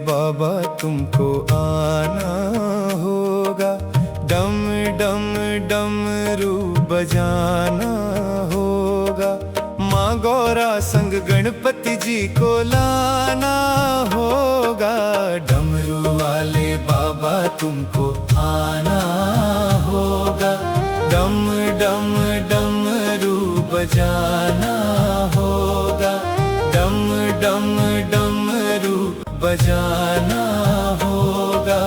बाबा तुमको आना होगा, डम डम डमरू बजाना होगा, माँ गौरा संग गणपति जी को लाना होगा। डमरू वाले बाबा तुमको आना होगा, डम डम डमरू बजाना होगा, डम डम डमरू बजाना होगा।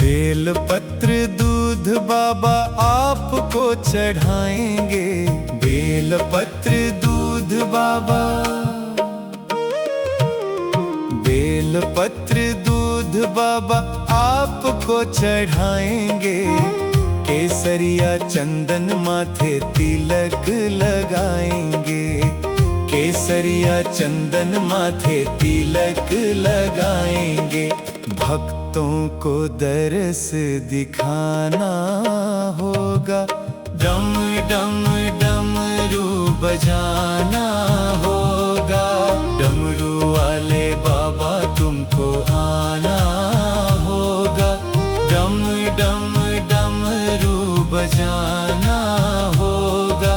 बेल पत्र दूध बाबा आपको चढ़ाएंगे, बेल पत्र दूध बाबा, बेल पत्र दूध बाबा आपको चढ़ाएंगे, केसरिया चंदन माथे तिलक लगाएंगे, केसरिया चंदन माथे तिलक लगाएंगे। भक्तों को दरस दिखाना होगा, डम डम डमरू बजाना होगा, डमरू वाले बाबा तुमको आना होगा, डम डम डमरू बजाना होगा,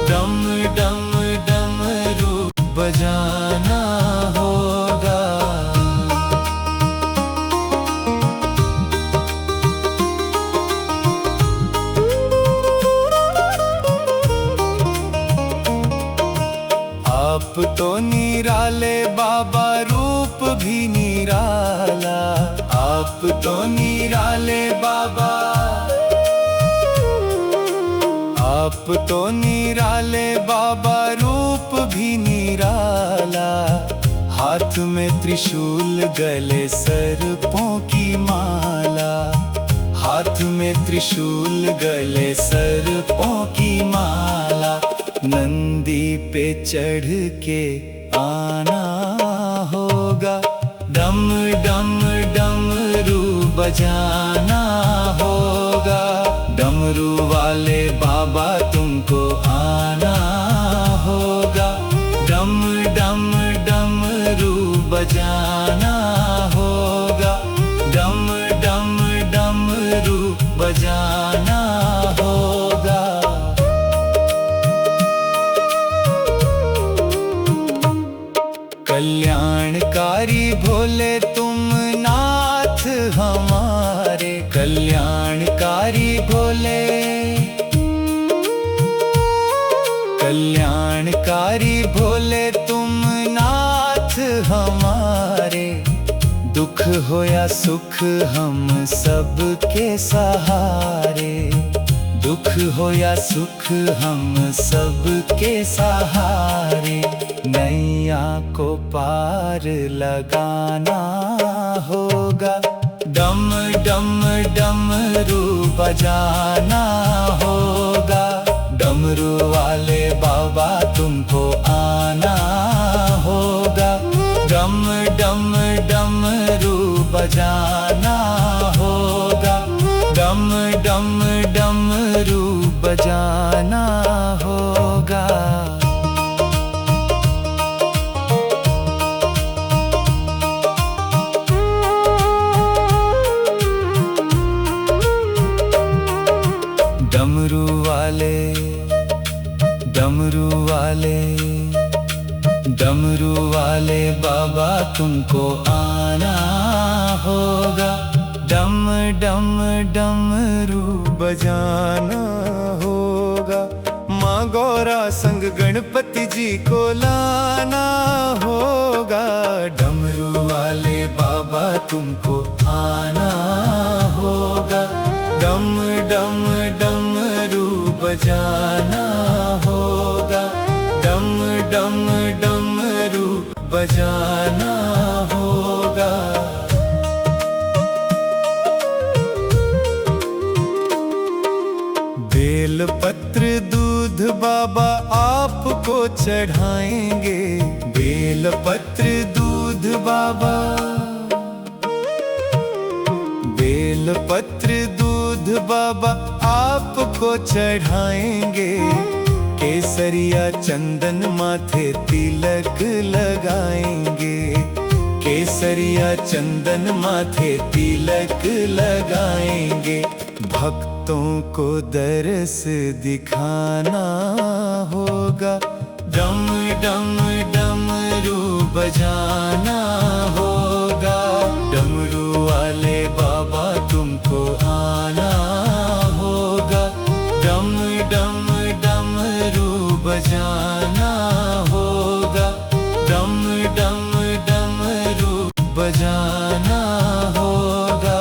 डम डम डमरू बजाना होगा। आप तो निराले बाबा रूप भी निराला, आप तो निराले बाबा, आप तो निराले बाबा रूप भी निराला, हाथ में त्रिशूल गले सर्पों की माला, हाथ में त्रिशूल गले सर्पों की माला, नंदी पे चढ़ के आना होगा, डम डम डमरू बजाना होगा, डमरू वाले बाबा तुमको आना होगा, डम डम डमरू बजाना होगा, डम डम डमरू बजाना होगा। कल्याणकारी भोले तुम नाथ हमारे, कल्याणकारी भोले, कल्याणकारी भोले तुम नाथ हमारे, दुख हो या सुख हम सबके सहारे, दुख हो या सुख हम सबके सहारे, नैया को पार लगाना होगा, डम डम डमरू बजाना होगा, डमरू वाले बाबा तुमको आना होगा, डम डम डमरू बजाना होगा, डम डम डमरू बजाना होगा। डमरू वाले, डमरू वाले, डमरू वाले बाबा तुमको आना होगा, डम डम डमरू बजाना होगा, माँ गौरा संग गणपति जी को लाना होगा। डमरू वाले बाबा तुमको आना होगा, डम डम डमरू बजाना होगा, डम डम डमरू बजाना होगा। बेल पत्र दूध बाबा आपको चढ़ाएंगे, बेल पत्र दूध बाबा, बेल पत्र दूध बाबा आपको चढ़ाएंगे, केसरिया चंदन माथे तिलक लगाएंगे, केसरिया चंदन माथे तिलक लगाएंगे। भक्तों को दरस दिखाना होगा, डम डम डमरू बजाना होगा। डमरू वाले बाबा तुमको आना होगा, डम डम डमरू बजाना होगा, डम डम डमरू बजाना होगा।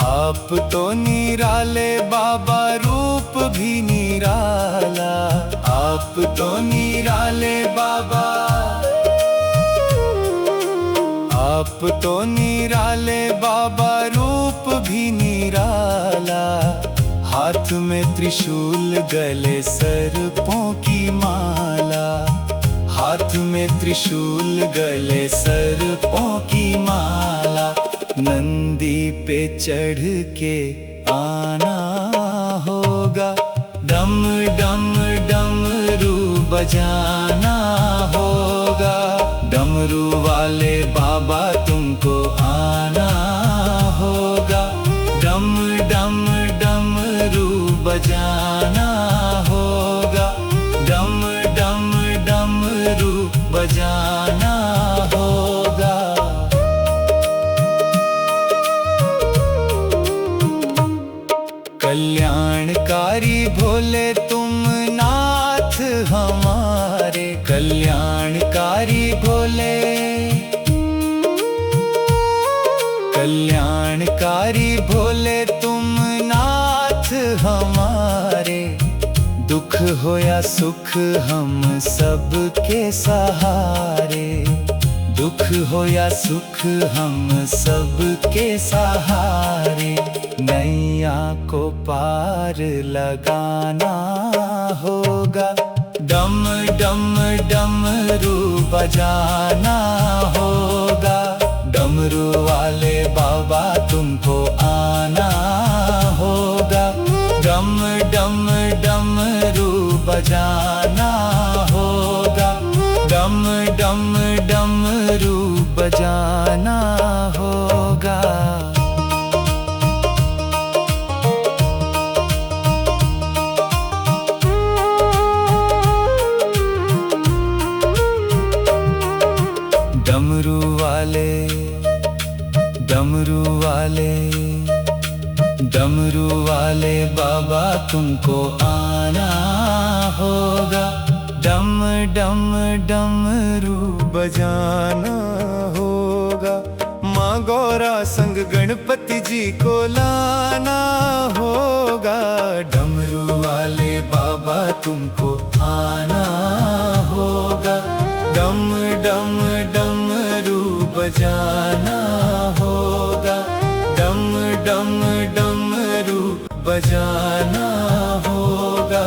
आप तो निराले बाबा, रूप भी निराला। आप तो निराले बाबा, आप तो निराले बाबा, रूप भी निराला। हाथ में त्रिशूल, गले सर्पों की माला। हाथ में त्रिशूल, गले सर्पों की माला। नंदी पे चढ़ के आना होगा, डम डम डमरू बजाना होगा। डमरू वाले बाबा तुमको आना होगा, डम डम डमरू बजाना होगा, डम डम डमरू बजाना होगा। कल्याणकारी भोले तुम नाथ हमारे, कल्याणकारी भोले। कल्याणकारी भोले तुम नाथ हमारे। दुख हो या सुख हम सबके सहारे। दुख हो या सुख हम सबके सहारे। नैया को पार लगाना होगा, डम डम डमरू बजाना होगा। डमरू वाले बाबा तुमको आना होगा, डम डम डमरू बजाना होगा, डम डम डमरू बजाना होगा। डमरू वाले, डमरू वाले, डमरू वाले बाबा तुमको आना होगा, डम डम डमरू बजाना होगा। माँ गौरा संग गणपति जी को लाना होगा। डमरू वाले बाबा तुमको आना होगा, डम डम डमरू बजाना होगा, डम डम डमरू बजाना होगा।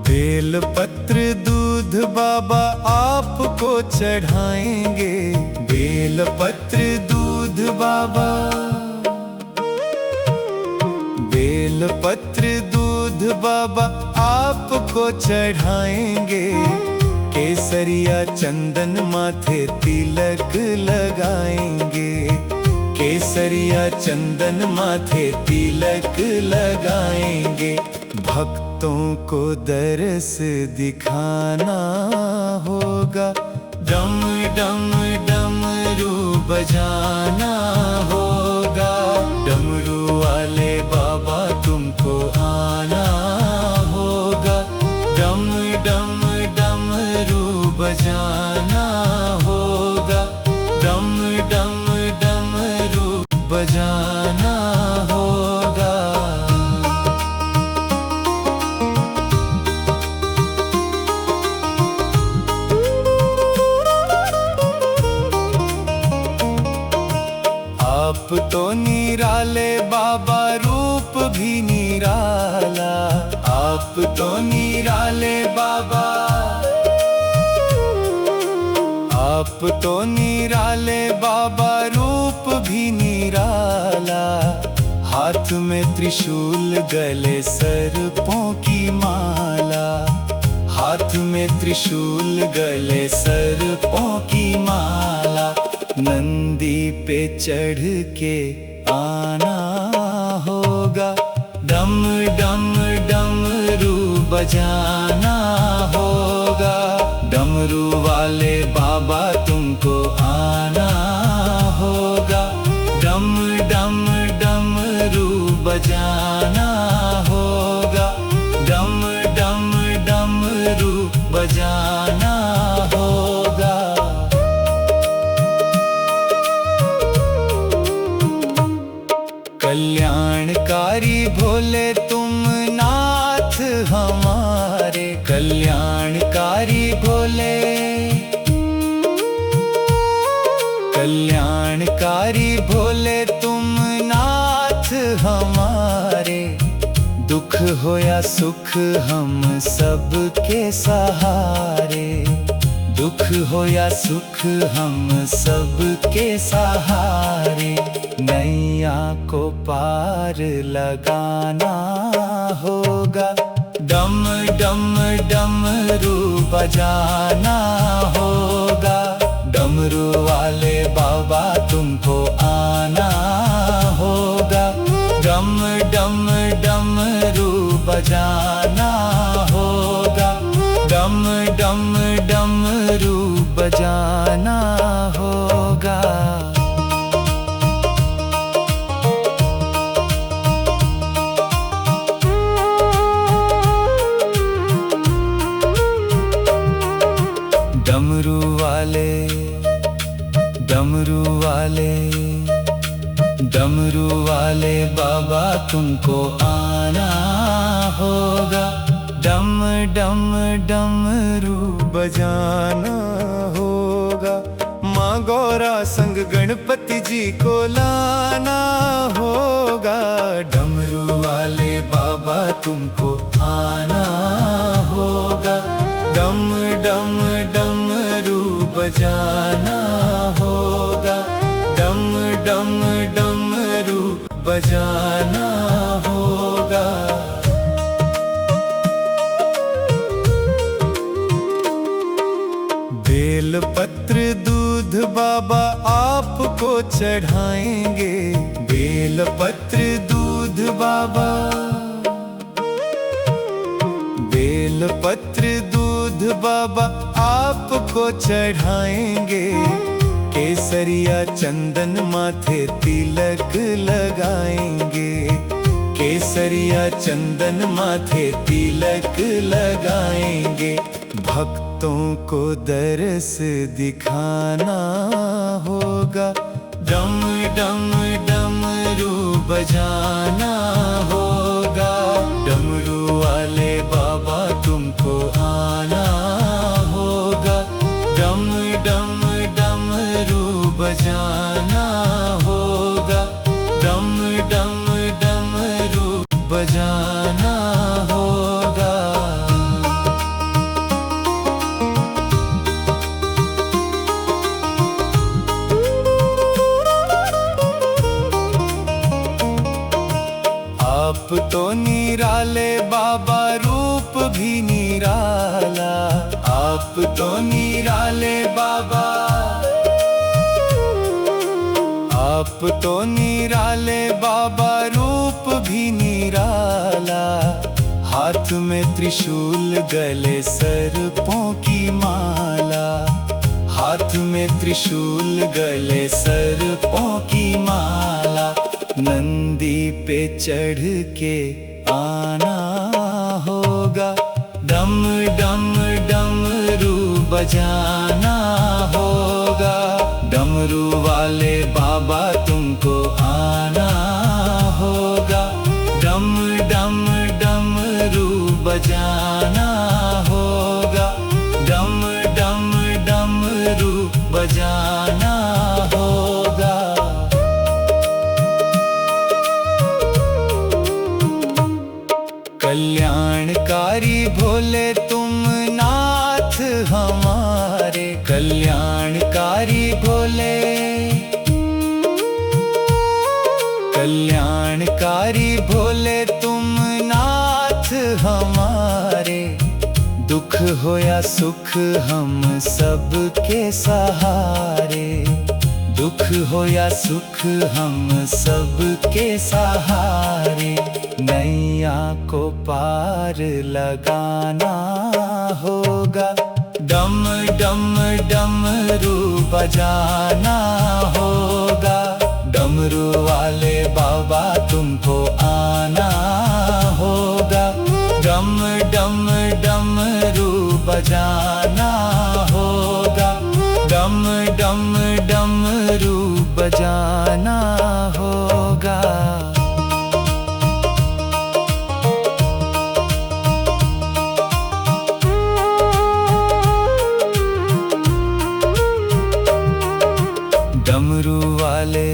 बेल पत्र दूध बाबा आपको चढ़ाएंगे, बेल पत्र दूध बाबा। बेल पत्र दूध बाबा आपको चढ़ाएंगे। केसरिया चंदन माथे तिलक लगाएंगे, केसरिया चंदन माथे तिलक लगाएंगे। भक्तों को दरस दिखाना होगा, डम डम डमरू बजाना होगा। डमरू वाले बाबा तुमको आना होगा, डम डम डमरू बजाना होगा, डम डम डमरू बजाना होगा। आप तो निराले बाबा, रूप भी निराला। आप आप तो निराले बाबा, आप तो निराले बाबा, रूप भी निराला। हाथ में त्रिशूल, गले सर्पों की माला। हाथ में त्रिशूल, गले सर्पों की माला। नंदी पे चढ़ के आना होगा, डम डम डमरू बजाना होगा। डमरू वाले बाबा तुमको आना होगा, डम डम डमरू बजाना होगा, डम डम डमरू बजाना होगा। कल्याणकारी भोले तुम नाथ हमारे, कल्याणकारी भोले, कल्याणकारी भोले तुम नाथ हमारे। दुख हो या सुख हम सबके सहारे, दुख हो या सुख हम सबके सहारे। नैया को पार लगाना होगा, डम डम डमरू बजाना होगा। डमरू वाले बाबा तुमको आना होगा, डम डम डमरू बजाना होगा, डम डम डमरू बजाना होगा। डमरू वाले, डमरू वाले, डमरू वाले बाबा तुमको आना होगा, डम डम डमरू बजाना होगा। माँ गौरा संग गणपति जी को लाना होगा। डमरू वाले बाबा तुमको आना होगा, डम डम डमरू बजाना होगा, डम डम डमरू बजाना होगा। बेल पत्र दूध बाबा आपको चढ़ाएंगे, बेल पत्र दूध बाबा, बेल पत्र दूध बाबा आपको चढ़ाएंगे। केसरिया चंदन माथे तिलक लगाएंगे, केसरिया चंदन माथे तिलक लगाएंगे। भक्तों को दरस दिखाना होगा, डम डम डमरू बजाना होगा। डमरू वाले बाबा तुमको आना होगा, डम डम डमरू बजाना होगा, डम डम डमरू बजाना होगा। आप तो निराले बाबा, रूप भी निराला। आप तो निराले बाबा, आप तो निराले बाबा, रूप भी निराला। हाथ में त्रिशूल, गले सर्पों की माला। हाथ में त्रिशूल, गले सर्पों की माला। नंदी पे चढ़ के आना होगा, डम डम डमरू बजाना होगा। डमरू वाले बाबा तुमको आना होगा, डम डम डमरू बजाना होगा, डम डम डमरू बजाना होगा। कल्याणकारी दुख हो या सुख हम सब के सहारे, दुख हो या सुख हम सब के सहारे, नैया को पार लगाना होगा। डम डम डमरू बजाना होगा, डमरू वाले बाबा तुमको आना होगा। डम डम डमरू बजाना होगा, डम डम डमरू बजाना होगा। डमरू वाले,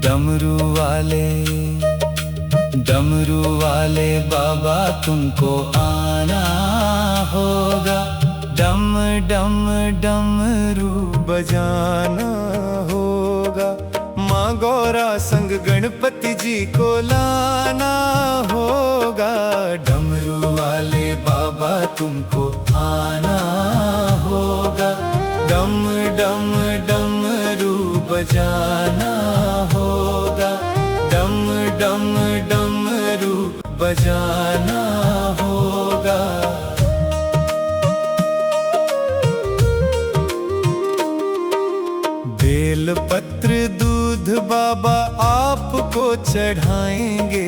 डमरू वाले, डमरू वाले बाबा तुमको आना होगा। डम डम डमरू बजाना होगा, माँ गौरा संग गणपति जी को लाना होगा। डमरू वाले बाबा तुमको आना होगा। डम डम डमरू बजाना होगा, डम डम डमरू बजाना होगा। बेल पत्र दूध बाबा आपको चढ़ाएंगे,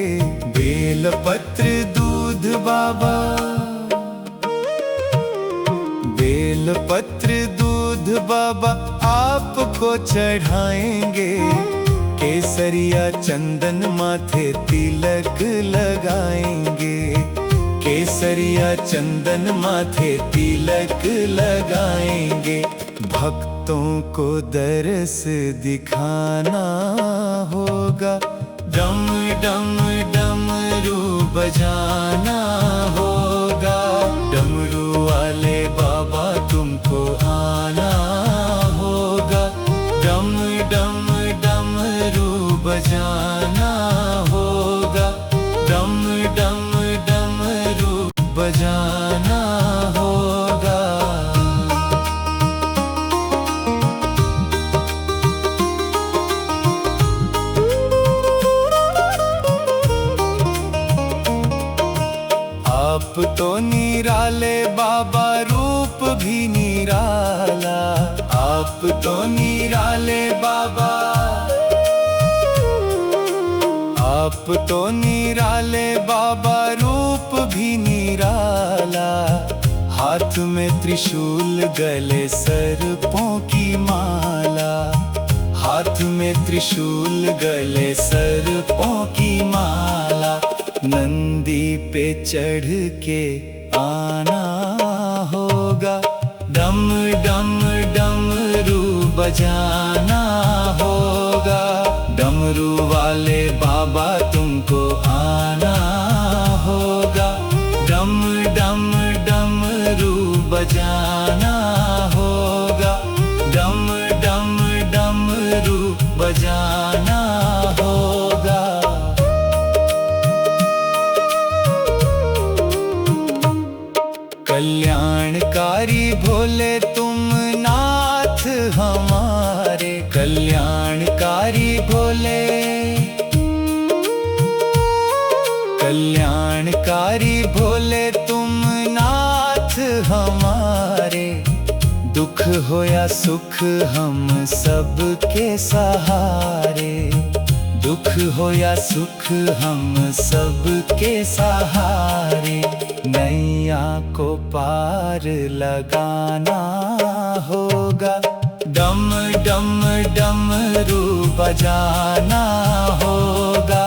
बेल पत्र दूध बाबा, बेल पत्र दूध बाबा आपको चढ़ाएंगे। केसरिया चंदन माथे तिलक लगाएंगे, केसरिया चंदन माथे तिलक लगाएंगे। भक्तों को दरस दिखाना होगा। डम डम डमरू बजाना होगा, डमरू वाले बाबा तुमको आना होगा। डम डम डमरू बजाना होगा, डम डम डमरू बजाना होगा। आप तो निराले बाबा, रूप भी निराला। आप तो निराले बाबा, आप तो निराले बाबा, रूप भी निराला। हाथ में त्रिशूल, गले सर्पों की माला। हाथ में त्रिशूल, गले सर्पों की माला। नंदी पे चढ़ के आना होगा। डम डम डमरू बजाना होगा, डमरू वाले बाबा तुमको आना होगा। डम डम डमरू बजाना होगा, डम डम डमरू बजाना होगा। कल्याणकारी भोले तुम नाथ हमारे, कल्याणकारी भोले, कल्याणकारी भोले तुम नाथ हमारे। दुख हो या सुख हम सब के सहारे, दुख हो या सुख हम सब के सहारे। नैया को पार लगाना होगा। डम डम डमरू बजाना होगा,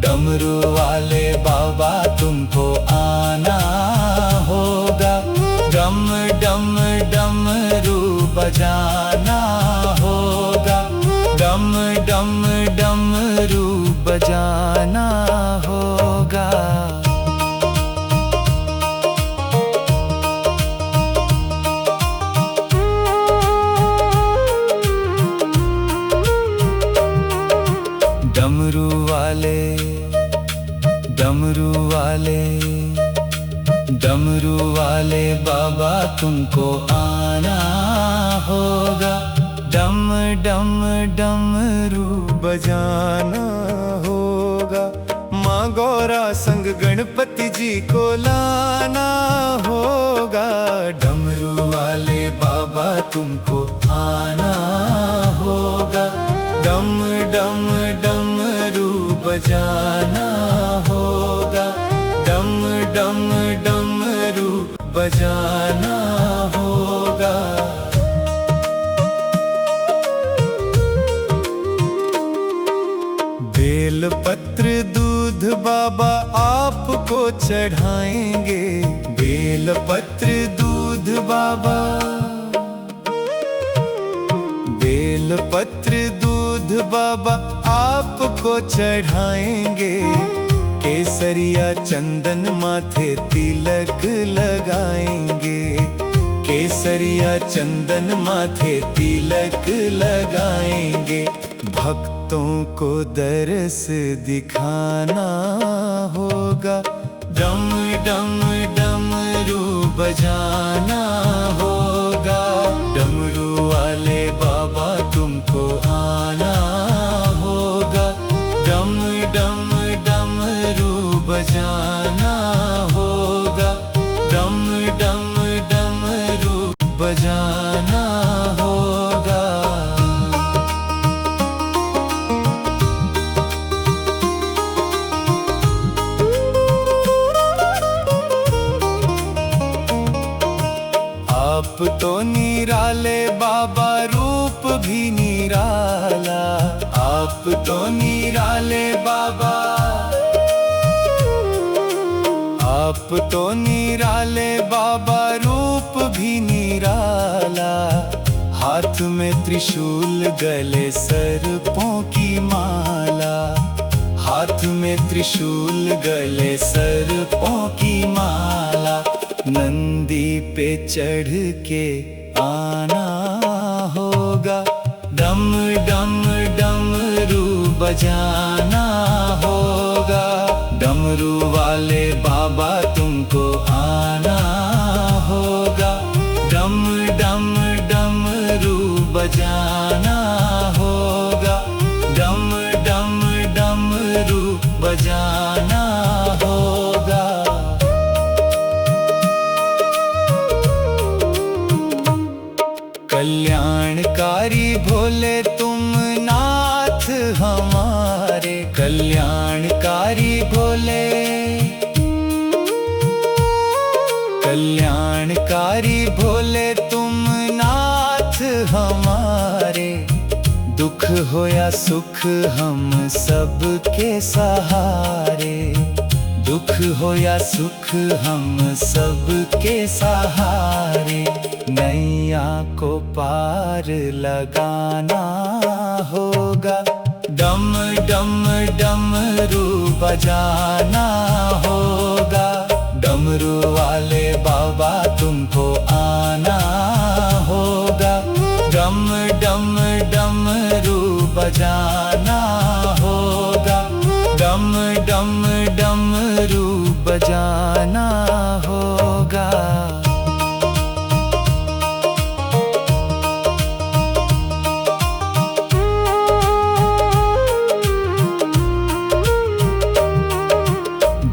डमरू वाले बाबा तुमको आना होगा। डम डम डमरू बजाना होगा, डम डम डमरू बजाना होगा। डमरू वाले, डमरू वाले, डमरू वाले। वाले बाबा तुमको आना होगा, डम डम डमरू बजाना होगा। माँ गौरा संग गणपति जी को लाना होगा। डमरू वाले बाबा तुमको आना होगा, डम डम डमरू बजाना होगा, डम डम डमरू बजाना होगा। बेल पत्र दूध बाबा आपको चढ़ाएंगे। बेल पत्र दूध बाबा, बेल पत्र दूध बाबा आपको चढ़ाएंगे। केसरिया चंदन माथे तिलक लगाएंगे। केसरिया चंदन माथे तिलक लगाएंगे। भक्तों को दरस दिखाना होगा। डम डम डमरू बजाना होगा, डमरू वाले बाबा तुमको आना होगा, डम डम डमरू बजाना होगा, डम डम डमरू बजाना होगा। आप तो निराले बाबा रूप भी निराला। आप तो निराले बाबा, आप तो निराले बाबा रूप भी निराला। हाथ में त्रिशूल गले सर्पों की माला। हाथ में त्रिशूल गले सर्पों की माला। नंदी पे चढ़ के आना होगा। डम डम डमरू बजाना होगा, डमरू वाले बाबा तुमको आना होगा, डम डम डमरू बजाना होगा, डम डम डमरू बजाना होगा। कल्याणकारी भोले तुम नाथ हमारे। कल्याणकारी भोले, कल्याणकारी भोले तुम नाथ हमारे। दुख हो या सुख हम सबके सहारे। दुख हो या सुख हम सबके सहारे। नैया को पार लगाना होगा। डम डम डमरू बजाना होगा, डमरू वाले बाबा तुमको आना होगा, डम डम डमरू बजाना होगा, डम डम डमरू बजाना होगा।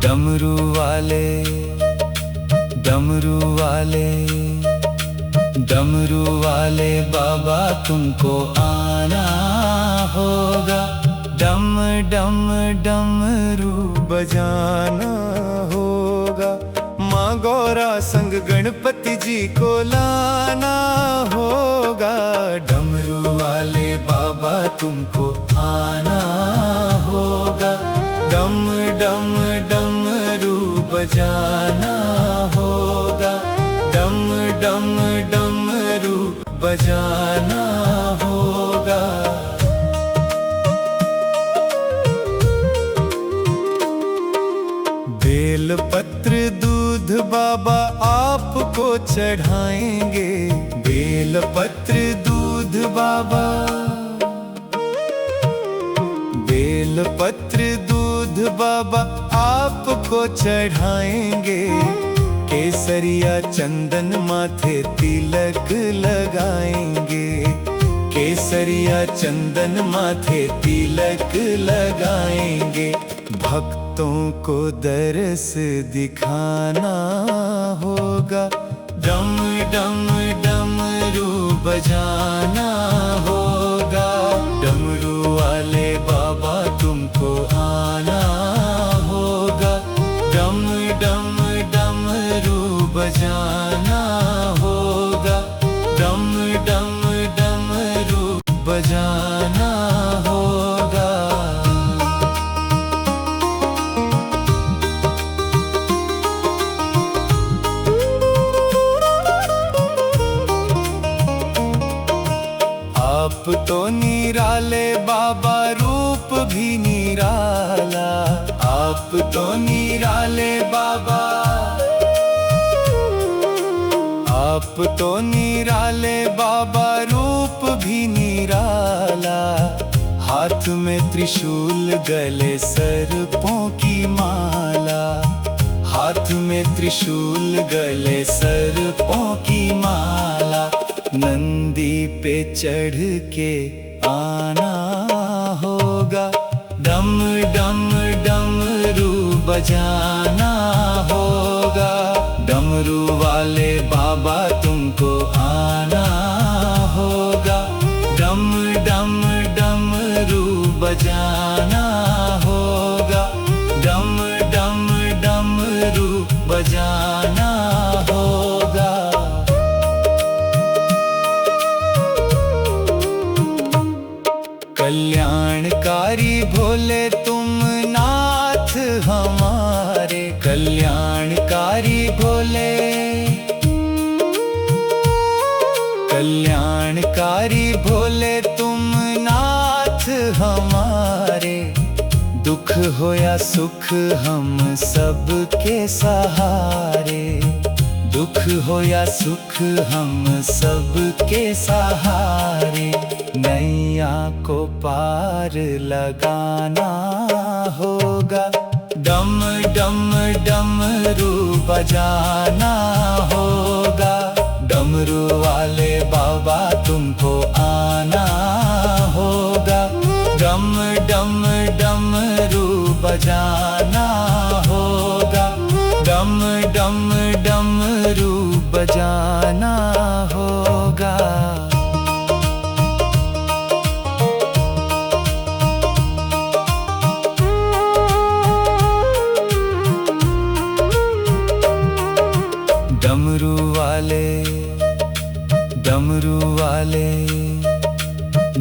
डमरू वाले, डमरू वाले, डमरू वाले बाबा तुमको आना होगा। डम डम डमरू बजाना होगा। माँ गौरा संग गणपति जी को लाना होगा। डमरू वाले बाबा तुमको आना होगा, डम डम डमरू बजाना होगा, डम डम डमरू बजाना होगा। बेल पत्र दूध बाबा आपको चढ़ाएंगे। बेल पत्र दूध बाबा, बेल पत्र दूध बाबा आपको चढ़ाएंगे। केसरिया चंदन माथे तिलक लगाएंगे, केसरिया चंदन माथे तिलक लगाएंगे। भक्तों को दरस दिखाना होगा, डम डम डमरू बजाना होगा। डमरू वाले बाबा तुमको आना होगा, डम डम डमरू बजाना होगा, डम डम डमरू बजाना होगा। आप तो निराले बाबा, रूप भी निराला। आप तो निराले बाबा, आप तो निराले बाबा, रूप भी निराला। हाथ में त्रिशूल, गले सर्पों की माला। हाथ में त्रिशूल, गले सर्पों की माला। नंदी पे चढ़ के आना होगा, डम डम डमरू बजाना होगा। डमरू वाले बाबा तुमको आना होगा, डम डम डमरू बजाना होगा, डम डम डमरू बजाना होगा। कल्याणकारी भोले तुम नाथ हमारे, कल्याणकारी भोले, कल्याणकारी भोले तुम नाथ हमारे। दुख हो या सुख हम सबके सहारे, दुख हो या सुख हम सबके सहारे। नैया को पार लगाना होगा, डम डम डमरू बजाना होगा। डमरू वाले बाबा तुमको आना होगा, डम डम डमरू बजाना होगा, डम डम डमरू बजाना होगा। डमरू वाले, डमरू वाले,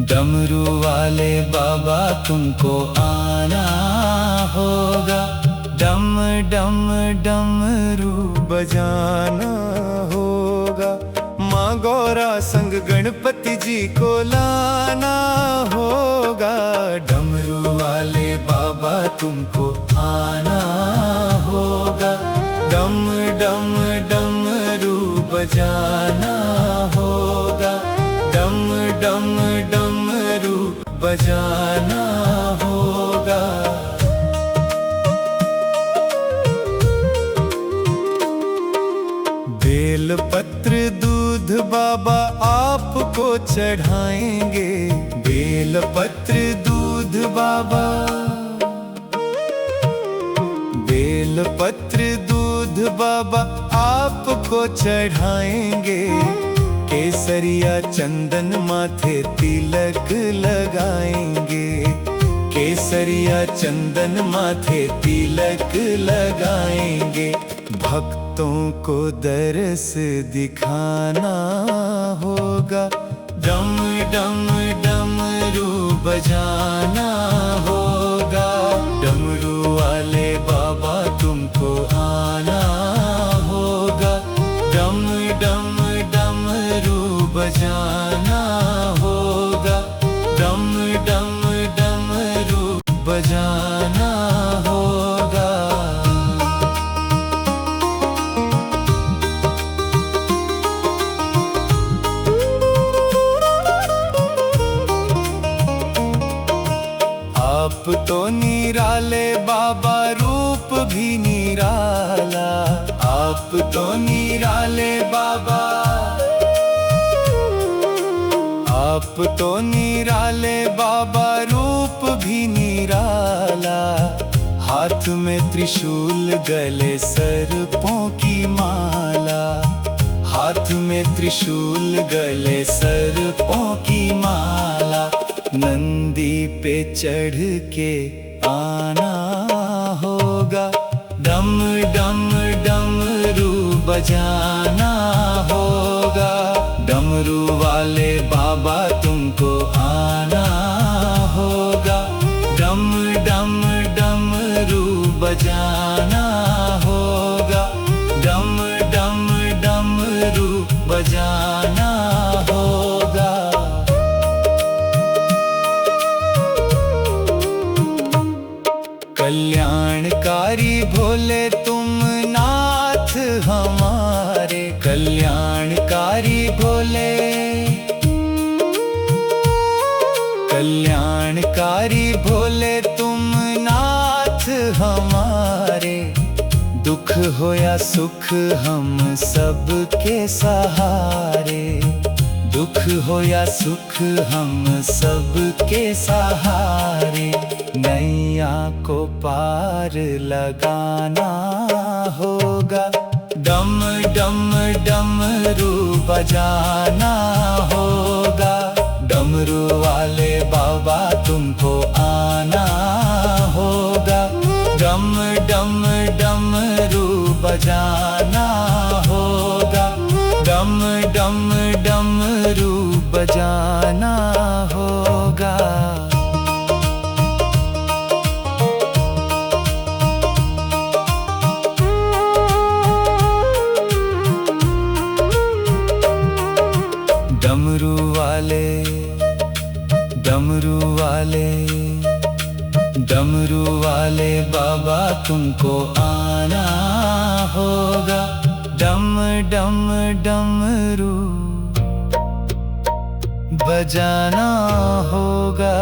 डमरू वाले बाबा तुमको आना होगा, डम डम डमरू बजाना होगा। माँ गौरा संग गणपति जी को लाना होगा, डमरू वाले बाबा तुमको आना होगा, डम डम डमरू बजाना होगा, डम डम डमरू बजाना होगा। बेल पत्र दूध बाबा आपको चढ़ाएंगे, बेल पत्र दूध बाबा, बेल पत्र दूध बाबा आपको चढ़ाएंगे। केसरिया चंदन माथे तिलक लगाएंगे, केसरिया चंदन माथे तिलक लगाएंगे। भक्तों को दरस दिखाना होगा, डम डम डमरू बजाना होगा। डमरू वाले बाबा तुमको आना होगा, डम डम डमरू बजाना होगा, डम डम डमरू बजाना होगा। आप तो निराले बाबा, रूप भी निराला। आप तो आप तो निराले बाबा, रूप भी निराला। हाथ में त्रिशूल, गले सर्पों की माला। हाथ में त्रिशूल, गले सर्पों की माला। नंदी पे चढ़ के आना होगा, डम डम डमरू बजाना होगा। डमरू वाले बाबा तुमको आना होगा, डम डम डमरू बजाना होगा, डम डम डमरू बजाना होगा। कल्याणकारी भोले तुम नाथ हमारे, कल्याणकारी भोले। कल्याणकारी भोले तुम नाथ हमारे। दुख हो या सुख हम सबके सहारे। दुख हो या सुख हम सबके सहारे। नैया को पार लगाना होगा, डम डम डमरू बजाना होगा। डमरू वाले बाबा तुमको आना होगा, डम डम डमरू बजाना होगा, डम डम डमरू बजाना होगा। डमरू वाले, डमरू वाले, डमरू वाले बाबा तुमको आना होगा, डम डम डमरू बजाना होगा।